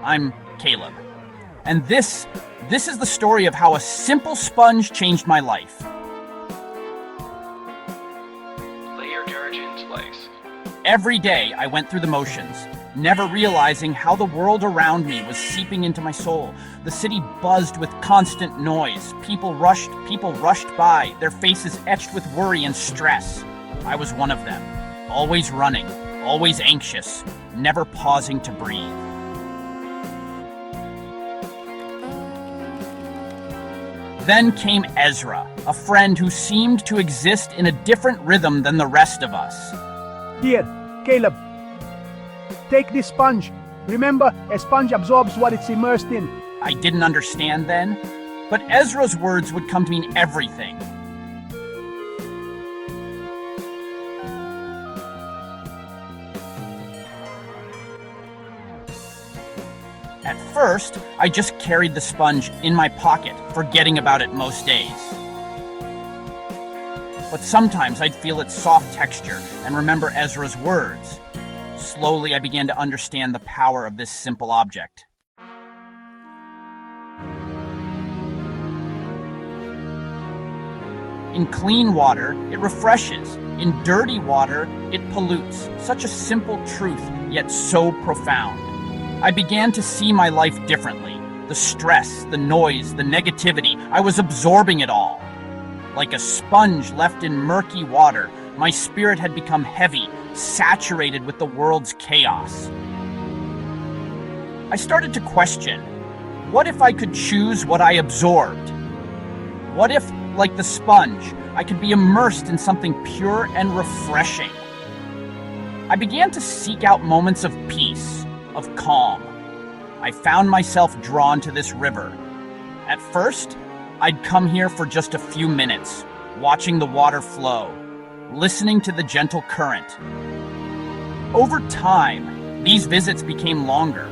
I'm Caleb. And this is the story of how a simple sponge changed my life. Lay your charge in place. Every day I went through the motions, never realizing how the world around me was seeping into my soul. The city buzzed with constant noise. People rushed by, their faces etched with worry and stress. I was one of them, always running, always anxious, never pausing to breathe. Then came Ezra, a friend who seemed to exist in a different rhythm than the rest of us. Here, Caleb. Take this sponge. Remember, a sponge absorbs what it's immersed in. I didn't understand then, but Ezra's words would come to mean everything. At first, I just carried the sponge in my pocket, forgetting about it most days. But sometimes I'd feel its soft texture and remember Ezra's words. Slowly, I began to understand the power of this simple object. In clean water, it refreshes. In dirty water, it pollutes. Such a simple truth, yet so profound. I began to see my life differently. The stress, the noise, the negativity, I was absorbing it all. Like a sponge left in murky water, my spirit had become heavy, saturated with the world's chaos. I started to question, what if I could choose what I absorbed? What if, like the sponge, I could be immersed in something pure and refreshing? I began to seek out moments of peace, of calm. I found myself drawn to this river. At first, I'd come here for just a few minutes, watching the water flow, listening to the gentle current. Over time, these visits became longer.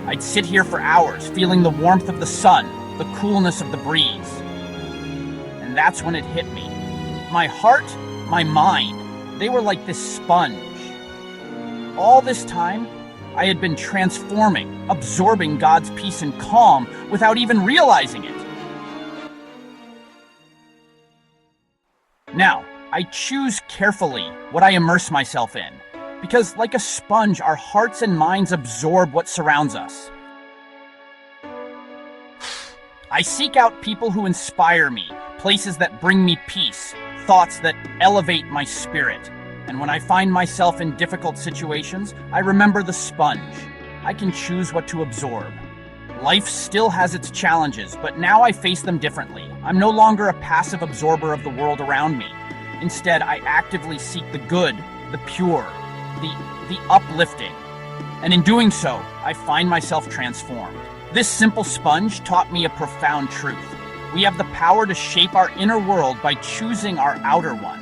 I'd sit here for hours, feeling the warmth of the sun, the coolness of the breeze. And that's when it hit me. My heart, my mind, they were like this sponge. All this time, I had been transforming, absorbing God's peace and calm without even realizing it. Now, I choose carefully what I immerse myself in, because like a sponge, our hearts and minds absorb what surrounds us. I seek out people who inspire me, places that bring me peace, thoughts that elevate my spirit. And when I find myself in difficult situations, I remember the sponge. I can choose what to absorb. Life still has its challenges, but now I face them differently. I'm no longer a passive absorber of the world around me. Instead, I actively seek the good, the pure, the uplifting. And in doing so, I find myself transformed. This simple sponge taught me a profound truth. We have the power to shape our inner world by choosing our outer one.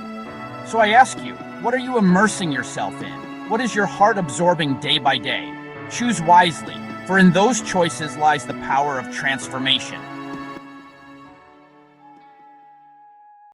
So I ask you, what are you immersing yourself in? What is your heart absorbing day by day? Choose wisely, for in those choices lies the power of transformation.